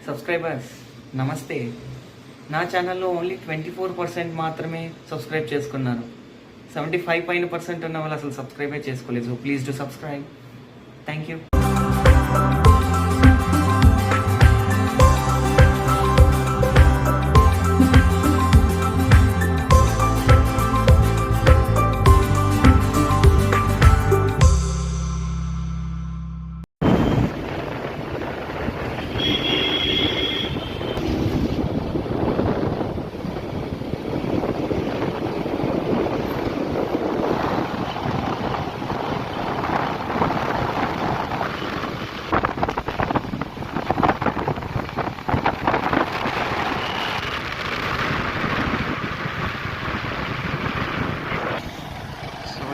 Subscribers నమస్తే. నా ఛానల్లో ఓన్లీ 24% మాత్రమే సబ్స్క్రైబ్ చేసుకున్నారు. 75 పైన పర్సెంట్ ఉన్న వాళ్ళు అసలు సబ్స్క్రైబే చేసుకోలేదు. So please do subscribe. Thank you.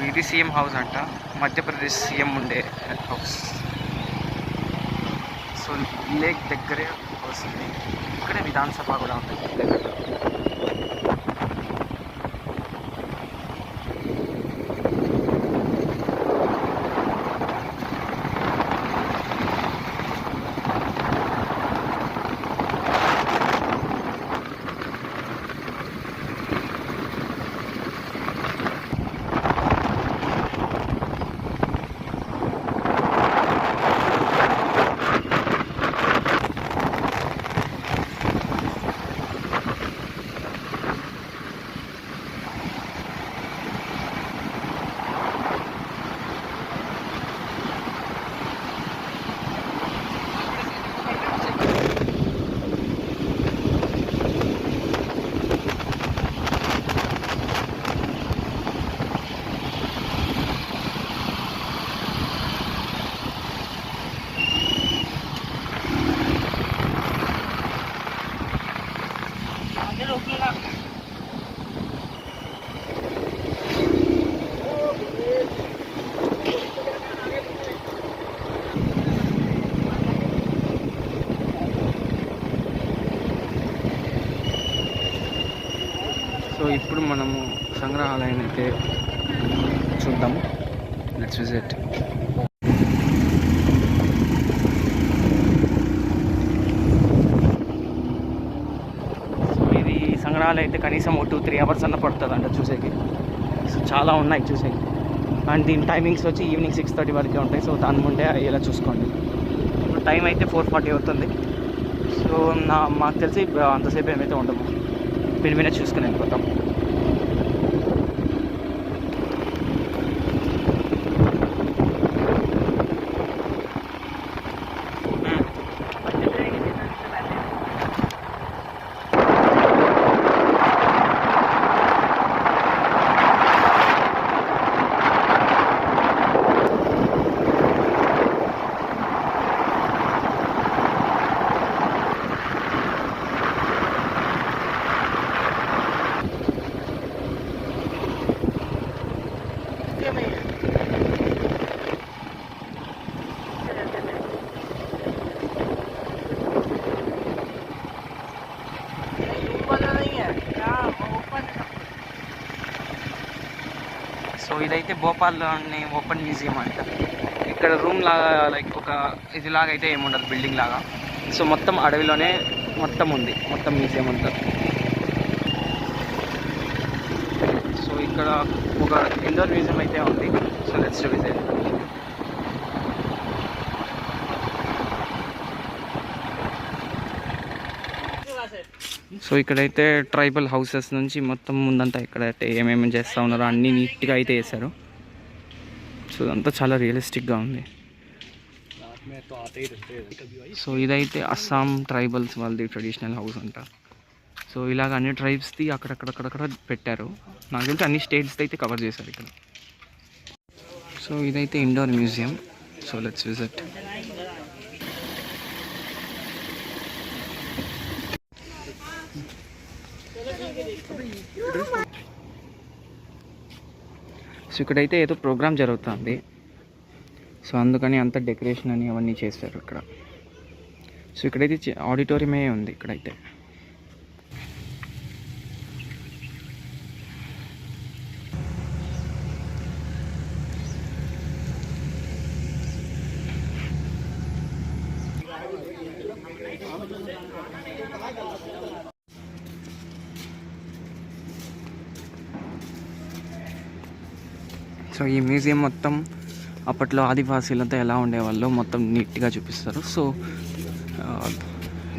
ఇది సీఎం హౌస్ అంట, మధ్యప్రదేశ్ సీఎం ఉండే హౌస్. సో లేక్ దగ్గరే వస్తుంది. ఇక్కడే విధానసభ కూడా ఉంటుంది దగ్గర. సో ఇప్పుడు మనము సంగ్రహాలయం అయితే చూద్దాము. Let's visit. సో ఇది సంగ్రహాలయం అయితే కనీసం 2-3 అవర్స్ అన్న పడుతుంది అంట చూసేకి. సో చాలా ఉన్నాయి చూసేకి. అండ్ దీని టైమింగ్స్ వచ్చి ఈవినింగ్ 6:30 వరకే ఉంటాయి. సో దాని ముందే ఇలా చూసుకోండి. ఇప్పుడు టైం అయితే 4:40 అవుతుంది. సో మాకు తెలిసి అంతసేపు ఏమైతే ఉండము. పిలిమినే చూసుకుని వెళ్ళిపోతాం. సో ఇదైతే భోపాల్లోని ఓపెన్ మ్యూజియం అంట. ఇక్కడ రూమ్ లాగా లైక్ ఒక ఇదిలాగా అయితే ఏముండదు, బిల్డింగ్ లాగా. సో మొత్తం అడవిలోనే మొత్తం ఉంది, మొత్తం మ్యూజియం అంతా. సో ఇక్కడ ఒక ఇండోర్ మ్యూజియం అయితే ఉంది. So let's visit. సో ఇక్కడైతే ట్రైబల్ హౌసెస్ నుంచి మొత్తం ముందంతా ఇక్కడైతే ఏమేమి చేస్తూ ఉన్నారో అన్నీ నీట్గా అయితే వేశారు. సో అంతా చాలా రియలిస్టిక్గా ఉంది. సో ఇదైతే అస్సాం ట్రైబల్స్ వాళ్ళది ట్రెడిషనల్ హౌస్ అంట. సో ఇలాగ అన్ని ట్రైబ్స్ది అక్కడక్కడక్కడక్కడ పెట్టారు. నాకు తెలిసి అన్ని స్టేట్స్ది అయితే కవర్ చేశారు ఇక్కడ. సో ఇదైతే indoor museum. So let's visit. So ఇక్కడైతే ఏదో ప్రోగ్రామ్ జరుగుతుంది. సో అందుకని అంత డెకరేషన్ అని అవన్నీ చేశారు ఇక్కడ. సో ఇక్కడైతే ఆడిటోరియమే ఉంది ఇక్కడైతే. సో ఈ మ్యూజియం మొత్తం అప్పట్లో ఆదివాసీలతో ఎలా ఉండేవాళ్ళో మొత్తం నీట్గా చూపిస్తారు. సో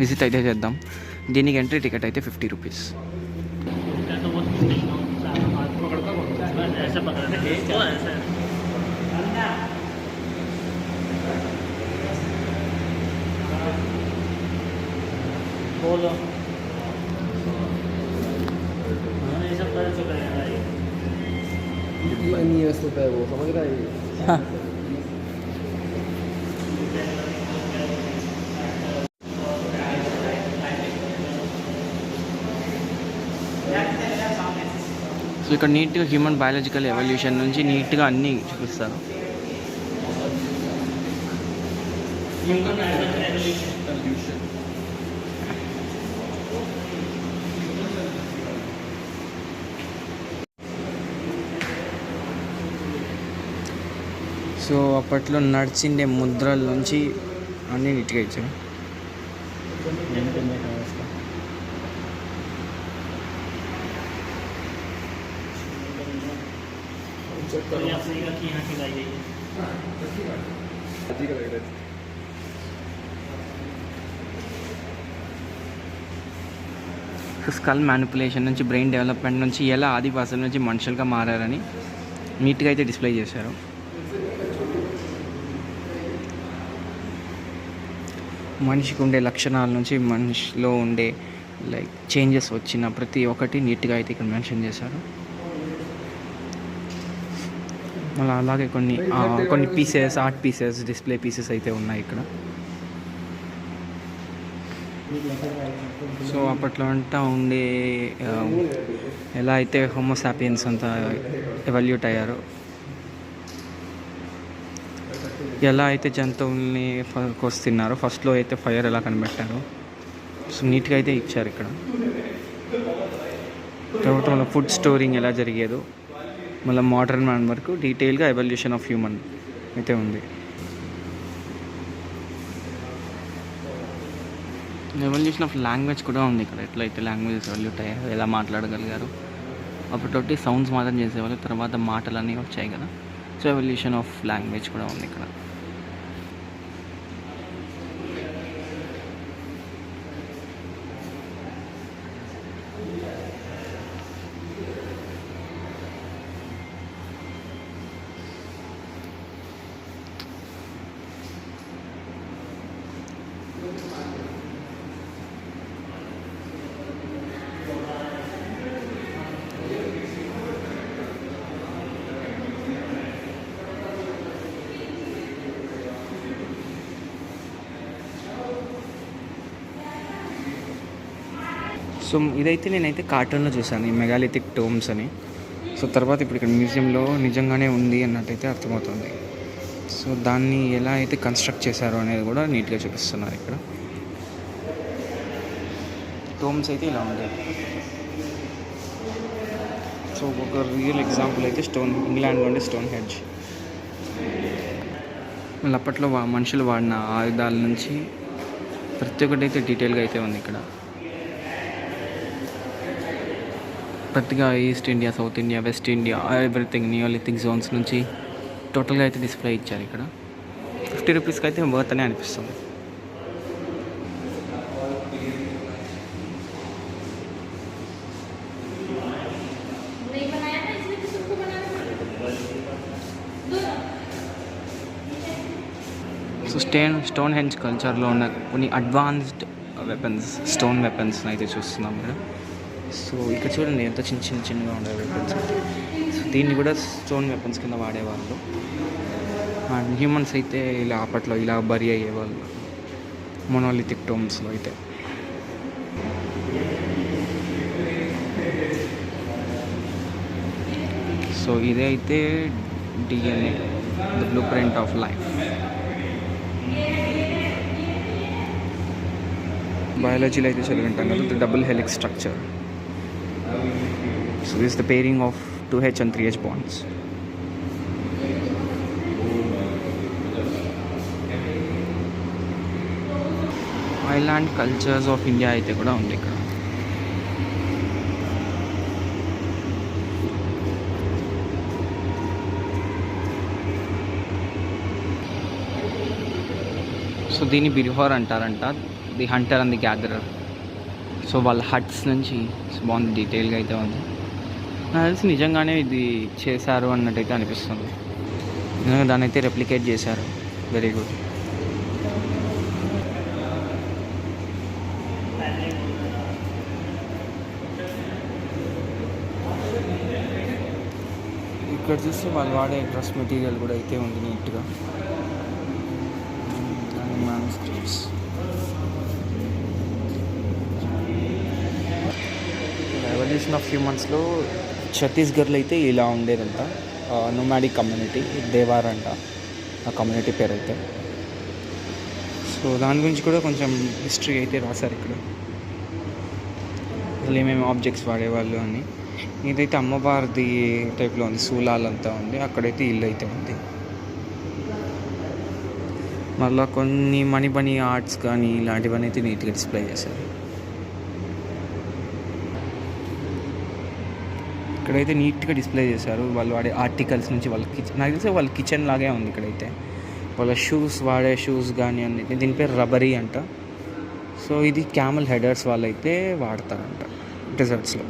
విజిట్ అయితే చేద్దాం. దీనికి ఎంట్రీ టికెట్ అయితే 50 రూపీస్. సో ఇక్కడ నీట్గా హ్యూమన్ బయాలజికల్ ఎవల్యూషన్ నుంచి నీట్గా అన్నీ చూపిస్తారు. సో అప్పట్లో నడిచిండే ముద్రల నుంచి అన్నీ నీట్గా ఇచ్చారు. స్కల్ మ్యానిపులేషన్ నుంచి బ్రెయిన్ డెవలప్మెంట్ నుంచి ఎలా ఆదివాసుల నుంచి మనుషులుగా మారారని నీట్గా అయితే డిస్ప్లే చేశారు. మనిషికి ఉండే లక్షణాల నుంచి మనిషిలో ఉండే లైక్ చేంజెస్ వచ్చిన ప్రతి ఒక్కటి నీట్గా అయితే ఇక్కడ మెన్షన్ చేశారు. మళ్ళీ అలాగే కొన్ని pieces, art pieces, display pieces అయితే ఉన్నాయి ఇక్కడ. సో అప్పట్లో అంతా ఉండే ఎలా అయితే హోమోసాపియన్స్ అంతా ఎవల్యూట్ అయ్యారో, ఎలా అయితే జంతువుల్ని కోస్తున్నారో, ఫస్ట్లో అయితే ఫైర్ ఎలా కనిపెట్టారో సో నీట్గా అయితే ఇచ్చారు ఇక్కడ. తర్వాత మన ఫుడ్ స్టోరింగ్ ఎలా జరిగేదో, మళ్ళీ మోడర్న్ మ్యాన్ వరకు డీటెయిల్గా ఎవల్యూషన్ ఆఫ్ హ్యూమన్ అయితే ఉంది. ఎవల్యూషన్ ఆఫ్ లాంగ్వేజ్ కూడా ఉంది ఇక్కడ. ఎట్లయితే లాంగ్వేజెస్ ఎవల్యూట్ అయ్యాయో, ఎలా మాట్లాడగలిగారు. అప్పటి సౌండ్స్ మాత్రం చేసేవాళ్ళు, తర్వాత మాటలన్నీ వచ్చాయి కదా. సో ఎవల్యూషన్ ఆఫ్ లాంగ్వేజ్ కూడా ఉంది ఇక్కడ. సో ఇదైతే నేనైతే కార్టూన్లో చూసాను, ఈ మెగాలిథిక్ టోమ్స్ అని. సో తర్వాత ఇప్పుడు ఇక్కడ మ్యూజియంలో నిజంగానే ఉంది అన్నట్టయితే అర్థమవుతుంది. సో దాన్ని ఎలా అయితే కన్స్ట్రక్ట్ చేశారో అనేది కూడా నీట్గా చూపిస్తున్నారు ఇక్కడ. టోమ్స్ అయితే ఇలా ఉంటాయి. సో ఒక రియల్ ఎగ్జాంపుల్ అయితే ఇంగ్లాండ్లో ఉండే స్టోన్ హెడ్జ్. మళ్ళీ అప్పట్లో మనుషులు వాడిన ఆయుధాల నుంచి ప్రతి ఒక్కటి అయితే డీటెయిల్గా అయితే ఉంది ఇక్కడ. ప్రతిగా east India, south India, west India, everything neolithic zones నుంచి టోటల్గా అయితే డిస్ప్లే ఇచ్చారు ఇక్కడ. 50 రూపీస్కి అయితే వర్త్ అనే అనిపిస్తుంది. సో స్టోన్ హెంజ్ కల్చర్లో ఉన్న కొన్ని అడ్వాన్స్డ్ స్టోన్ వెపన్స్ అయితే చూస్తున్నాం ఇక్కడ. సో ఇక్కడ చూడండి ఎంత చిన్నగా ఉండే వెపన్స్ అయితే. సో దీన్ని కూడా స్టోన్ వెపన్స్ కింద వాడేవాళ్ళు. అండ్ హ్యూమన్స్ అయితే ఇలా అప్పట్లో ఇలా బరి అయ్యేవాళ్ళు మొనోలిథిక్ టోమ్స్లో అయితే. సో ఇదే అయితే DNA, the blue print of life. బయాలజీలో అయితే చదివింటాం కదా, the double helix structure. So this is the pairing of 2H and 3H bonds. Island cultures of India అయితే కూడా ఉంది ఇక్కడ. సో దీన్ని బిర్హోర్ అంటారంట, the Hunter and the gatherer. So వాళ్ళ హట్స్ నుంచి బాగుంది, డీటెయిల్గా అయితే ఉంది. నాకు తెలిసి నిజంగానే ఇది చేశారు అన్నట్టయితే అనిపిస్తుంది. నిజంగా దాన్ని అయితే రెప్లికేట్ చేశారు. Very good. ఇక్కడ చూస్తే వాళ్ళు వాడే డ్రెస్ మెటీరియల్ కూడా అయితే ఉంది నీట్గా. రెవల్యూషన్ ఆఫ్ హ్యూమన్స్లో ఛత్తీస్గఢ్లో అయితే ఇలా ఉండేదంట. నోమాడిక్ కమ్యూనిటీ, దేవార్ అంట ఆ కమ్యూనిటీ పేరు అయితే. సో దాని గురించి కూడా కొంచెం హిస్టరీ అయితే రాశారు ఇక్కడ, అసలు ఏమేమి ఆబ్జెక్ట్స్ వాడేవాళ్ళు అని. ఇదైతే అమ్మవారిది టైప్లో ఉంది, శూలాలంతా ఉంది. అక్కడైతే ఇల్లు అయితే ఉంది. మళ్ళీ కొన్ని మణిబని ఆర్ట్స్ కానీ ఇలాంటివన్నీ అయితే నీట్గా డిస్ప్లే చేశారు. ఇక్కడైతే నీట్గా డిస్ప్లే చేశారు వాళ్ళు వాడే ఆర్టికల్స్ నుంచి. వాళ్ళ కిచెన్, నాకు తెలిసి వాళ్ళ కిచెన్ లాగే ఉంది ఇక్కడైతే. వాళ్ళ షూస్, వాడే షూస్ కానీ అన్ని. దీని పేరు రబ్బరీ అంట. సో ఇది క్యామెల్ హెడర్స్ వాళ్ళైతే వాడతారంట డెజర్ట్స్లో.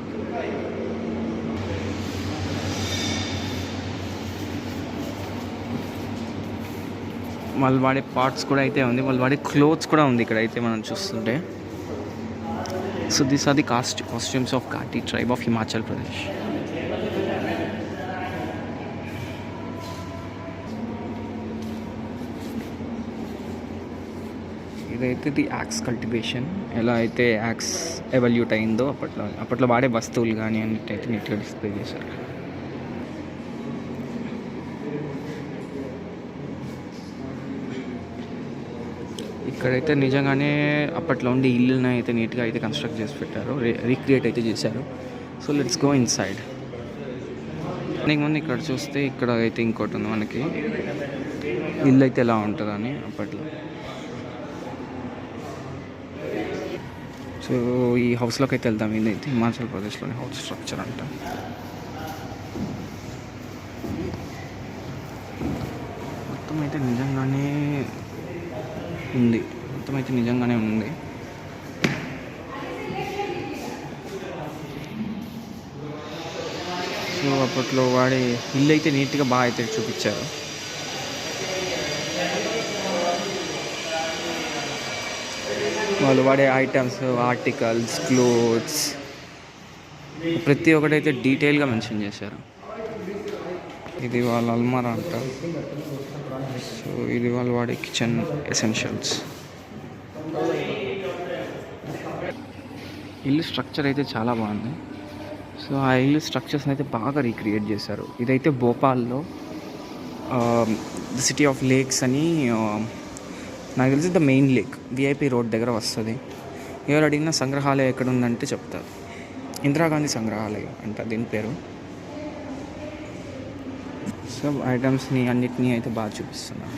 వాళ్ళు వాడే పార్ట్స్ కూడా అయితే ఉంది, వాళ్ళు వాడే క్లోత్స్ కూడా ఉంది ఇక్కడైతే మనం చూస్తుంటే. So this are the costumes of Ghati tribe of Himachal Pradesh. ఇదైతే ది యాక్స్ కల్టివేషన్, ఎలా అయితే యాక్స్ ఎవల్యూట్ అయిందో అప్పట్లో వాడే వస్తువులు కానీ అన్నిటైతే నీట్గా డిస్ప్లే చేశారు. ఇక్కడైతే నిజంగానే అప్పట్లో ఉండే ఇల్లుని అయితే నీట్గా అయితే కన్స్ట్రక్ట్ చేసి పెట్టారు, రీక్రియేట్ అయితే చేశారు. So let's go in side. దానికి ముందు ఇక్కడ చూస్తే ఇక్కడ అయితే ఇంకోటి ఉంది మనకి, ఇల్లు అయితే ఎలా ఉంటుందని అప్పట్లో. సో ఈ హౌస్లోకి అయితే వెళ్దాం. ఇదైతే హిమాచల్ ప్రదేశ్లోని హౌస్ స్ట్రక్చర్ అంట. మొత్తం అయితే నిజంగానే ఉంది, సో అప్పట్లో వాడే ఇల్లు అయితే నీట్గా బాగా అయితే చూపించారు. వాళ్ళు వాడే ఐటమ్స్, ఆర్టికల్స్, క్లోత్స్ ప్రతి ఒక్కటైతే డీటెయిల్గా మెన్షన్ చేశారు. ఇది వాళ్ళ అల్మారా అంట. సో ఇది వాళ్ళు వాడే కిచెన్ ఎసెన్షియల్స్. ఇల్లు స్ట్రక్చర్ అయితే చాలా బాగుంది. సో ఆ ఇల్లు స్ట్రక్చర్స్ని అయితే బాగా రీక్రియేట్ చేశారు. ఇదైతే భోపాల్లో ది సిటీ ఆఫ్ లేక్స్ అని, నాకు తెలిసి the main lake VIP road దగ్గర వస్తుంది. ఎవరు అడిగినా సంగ్రహాలయం ఎక్కడ ఉందంటే చెప్తారు. ఇందిరాగాంధీ సంగ్రహాలయం అంట దీని పేరు. సో ఐటమ్స్ని అన్నిటినీ అయితే బాగా చూపిస్తున్నారు.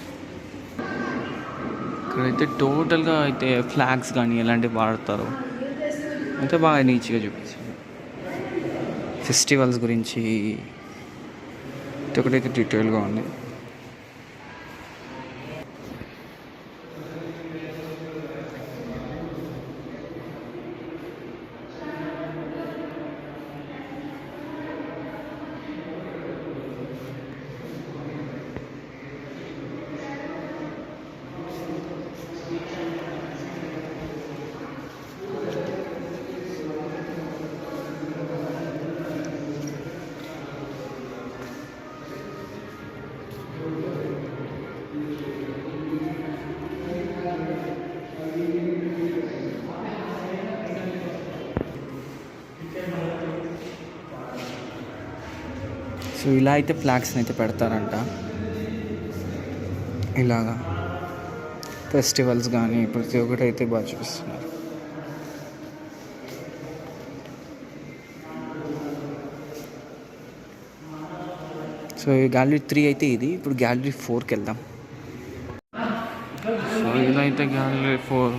ఇక్కడైతే టోటల్గా అయితే ఫ్లాగ్స్ కానీ ఎలాంటివి వాడతారో అయితే బాగా నీట్గా చూపిస్తారు. ఫెస్టివల్స్ గురించి ఒకటైతే డీటెయిల్గా ఉంది. సో ఇలా అయితే ఫ్లాగ్స్ని అయితే పెడతారంట. ఇలాగా ఫెస్టివల్స్ కానీ ప్రతి ఒక్కటి అయితే బాగా చూపిస్తున్నారు. సో ఈ గ్యాలరీ 3 అయితే ఇది. ఇప్పుడు గ్యాలరీ 4కి వెళ్దాం. సో ఇదైతే గ్యాలరీ 4.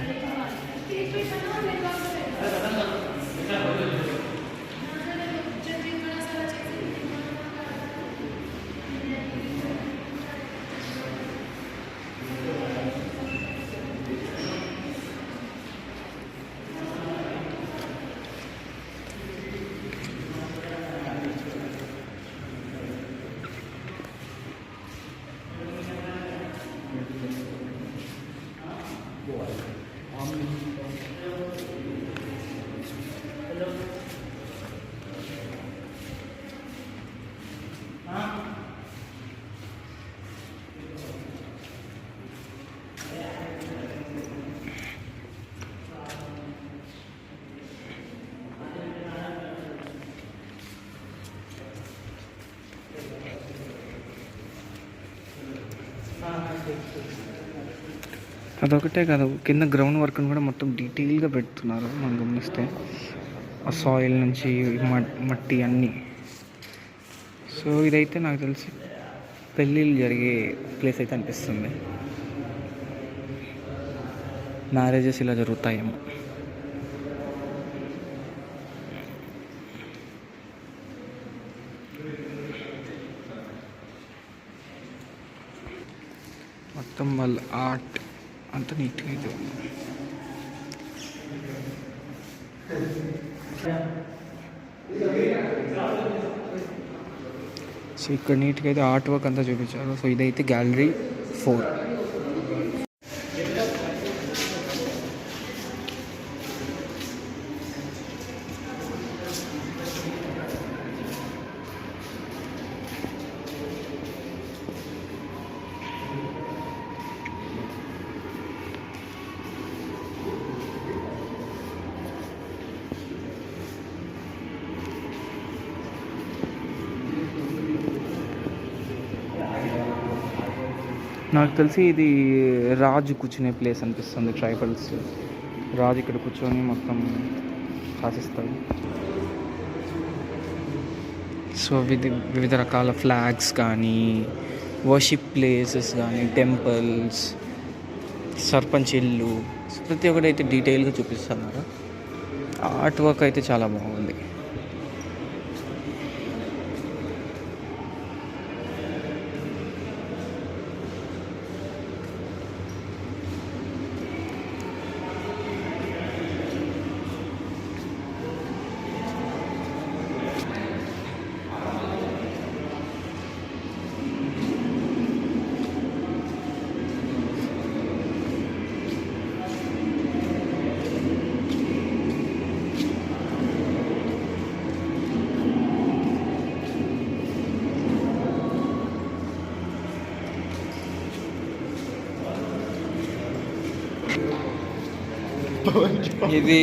అదొకటే కాదు, కింద గ్రౌండ్ వర్క్ని కూడా మొత్తం డీటెయిల్గా పెడుతున్నారు మనం గమనిస్తే. ఆ సాయిల్ నుంచి మట్టి అన్నీ. సో ఇదైతే నాకు తెలిసి పెళ్ళిళ్ళు జరిగే ప్లేస్ అయితే అనిపిస్తుంది. మ్యారేజెస్ ఇలా జరుగుతాయేమో. మొత్తం వాళ్ళ ఆర్ట్ అంత నీట్గా అయితే ఉంది. సో ఇక్కడ నీట్గా అయితే ఆర్ట్ వర్క్ అంతా చూపించారు. సో ఇదైతే గ్యాలరీ 4. నాకు తెలిసి ఇది రాజు కూర్చునే ప్లేస్ అనిపిస్తుంది. ట్రైబల్స్ రాజు ఇక్కడ కూర్చొని మొత్తం శాసిస్తాడు. సో వివిధ రకాల ఫ్లాగ్స్ కానీ, వర్షిప్ ప్లేసెస్ కానీ, టెంపుల్స్, సర్పంచ్ ఇల్లు, ప్రతి ఒక్కటి అయితే డీటెయిల్గా చూపిస్తున్నారు. ఆర్ట్ వర్క్ అయితే చాలా బాగుంది. ఇది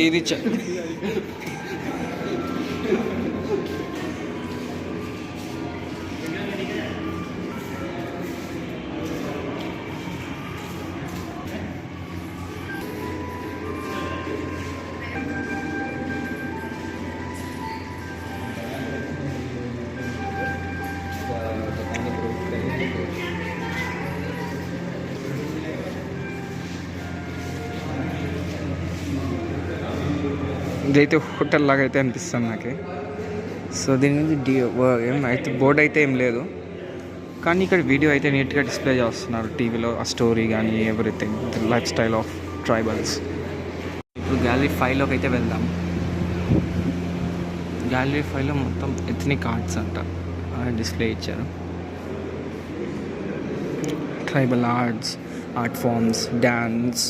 ఇదైతే హోటల్ లాగా అయితే అనిపిస్తుంది నాకు. సో దీని నుంచి అయితే బోర్డు అయితే ఏం లేదు, కానీ ఇక్కడ వీడియో అయితే నీట్గా డిస్ప్లే చేస్తున్నారు టీవీలో. ఆ స్టోరీ కానీ everything, the lifestyle of tribals. ఇప్పుడు గ్యాలరీ 5లోకి అయితే వెళ్దాం. గ్యాలరీ 5లో మొత్తం ఎథనిక్ ఆర్ట్స్ అంట డిస్ప్లే ఇచ్చారు. Tribal arts, art forms, dance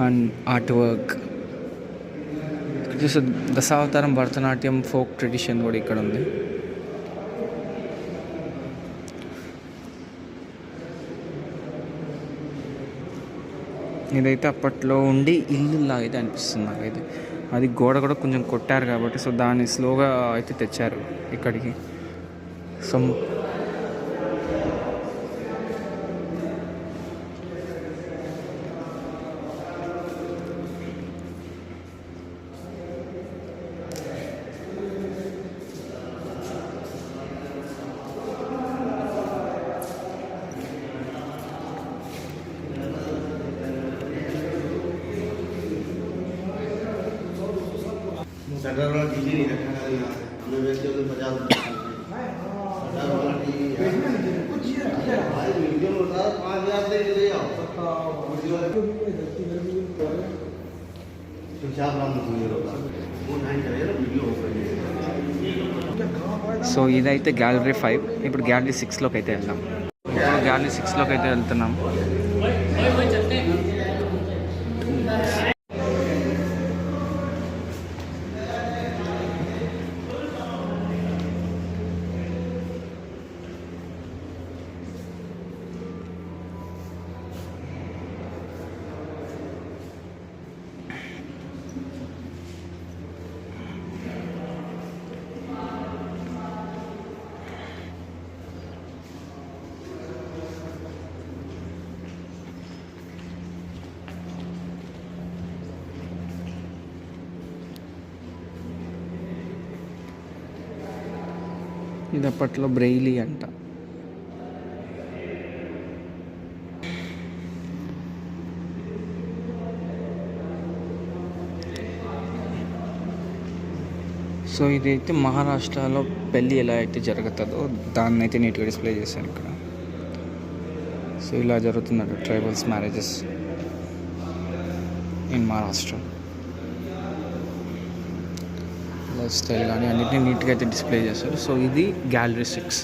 and art work. Dashavataram Bharatanatyam folk tradition కూడా ఇక్కడ ఉంది. ఇదైతే అప్పట్లో ఉండి ఇల్లు లాగా అయితే అనిపిస్తుంది నాకైతే. అది గోడ కూడా కొంచెం కొట్టారు కాబట్టి సో దాన్ని స్లోగా అయితే తెచ్చారు ఇక్కడికి. సో సో ఇదైతే గ్యాలరీ 5. ఇప్పుడు గ్యాలరీ 6లోకి అయితే వెళ్దాం. గ్యాలరీ 6లోకి అయితే వెళ్తున్నాం. ఇది అప్పట్లో బ్రెయిలీ అంట. సో ఇదైతే మహారాష్ట్రలో పెళ్ళి ఎలా అయితే జరుగుతుందో దాన్ని అయితే నీట్గా డిస్ప్లే చేశాను ఇక్కడ. సో ఇలా జరుగుతుందంట tribals marriages in Maharashtra. Life style కానీ అన్నిటినీ నీట్గా అయితే డిస్ప్లే చేస్తారు. సో ఇది గ్యాలరీ 6.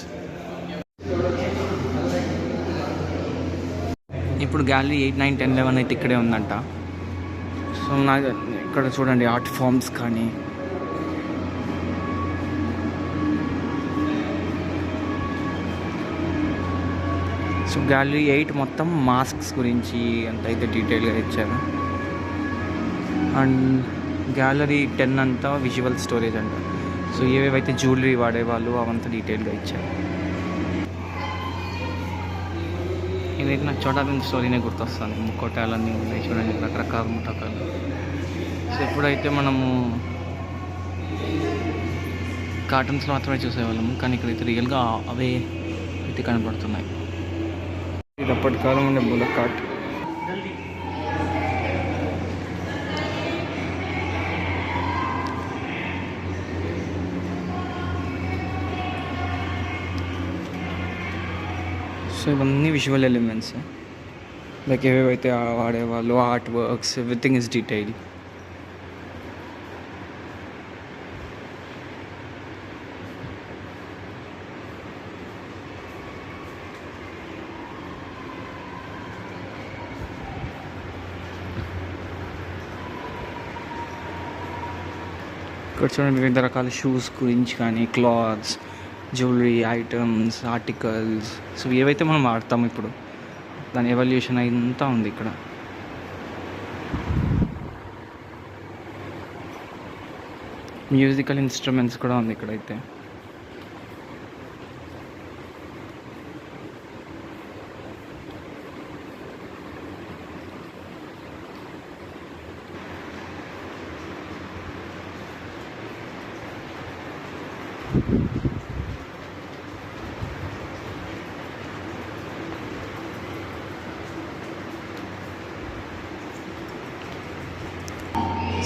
ఇప్పుడు గ్యాలరీ 8, 9, 10, 11 అయితే ఇక్కడే ఉందంట. సో ఇక్కడ చూడండి ఆర్ట్ ఫామ్స్ కానీ సో గ్యాలరీ 8 మొత్తం మాస్క్స్ గురించి అంత అయితే డీటెయిల్గా ఇచ్చారు. అండ్ గ్యాలరీ 10 అంతా విజువల్ స్టోరేజ్ అంట. సో ఏవేవైతే జ్యువెలరీ వాడేవాళ్ళు అవంతా డీటెయిల్గా ఇచ్చారు. ఇదైతే నాకు చోటా భీమ్ స్టోరీనే గుర్తొస్తుంది. ముక్కోటాలన్నీ ఉన్నాయి చూడండి, రకరకాల ముఠాకాలు. సో ఇప్పుడైతే మనము కార్టూన్స్లో మాత్రమే చూసేవాళ్ళము, కానీ ఇక్కడైతే రియల్గా అవే అయితే కనపడుతున్నాయి. ఇది అప్పటి కాలం ఉండే బుల్లెట్ కార్ట్. సో ఇవన్నీ విజువల్ ఎలిమెంట్స్, లైక్ ఏవేవైతే వాడేవాళ్ళు, art works, everything is detail. ఇక్కడ చూడండి వివిధ రకాల షూస్ గురించి కానీ, clothes, jewellery items, articles. So ఏవైతే మనం వాడతాం ఇప్పుడు దాని ఎవల్యూషన్ అంతా ఉంది ఇక్కడ. మ్యూజికల్ ఇన్స్ట్రుమెంట్స్ కూడా ఉంది ఇక్కడైతే.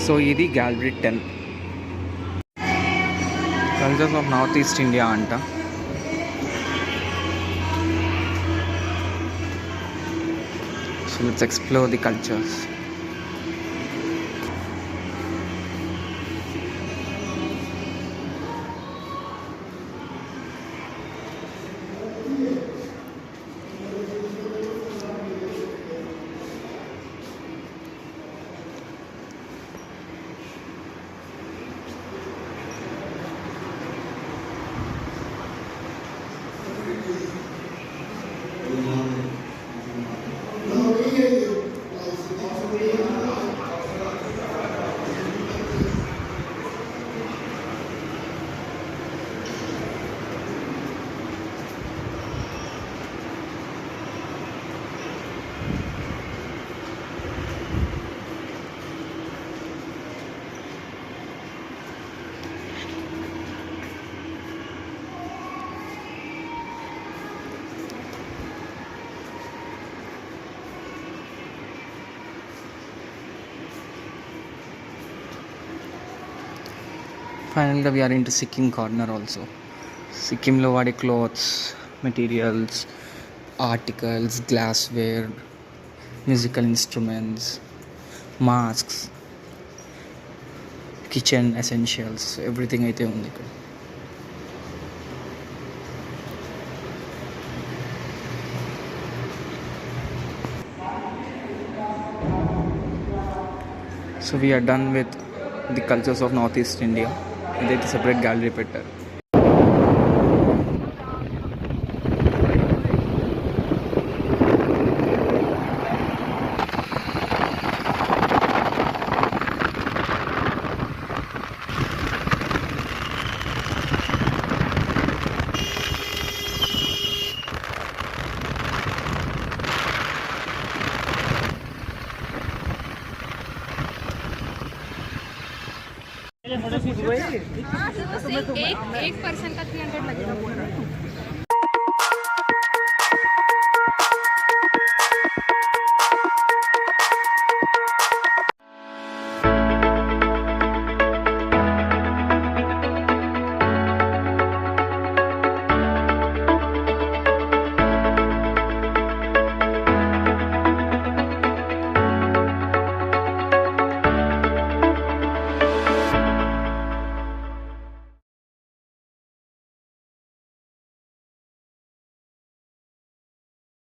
సో ఇది gallery 10, cultures of North East India అంట. So let's explore the cultures. ఫైనల్గా we are in to Sikkim corner also. సిక్కింలో వాడే clothes, materials, articles, glassware, musical instruments, masks, kitchen essentials, everything అయితే ఉంది ఇక్కడ. So we are done with the cultures of North East India. ఇదైతే separate gallery పెట్టారు. एक person का 300 लगेगा बोल रहा है।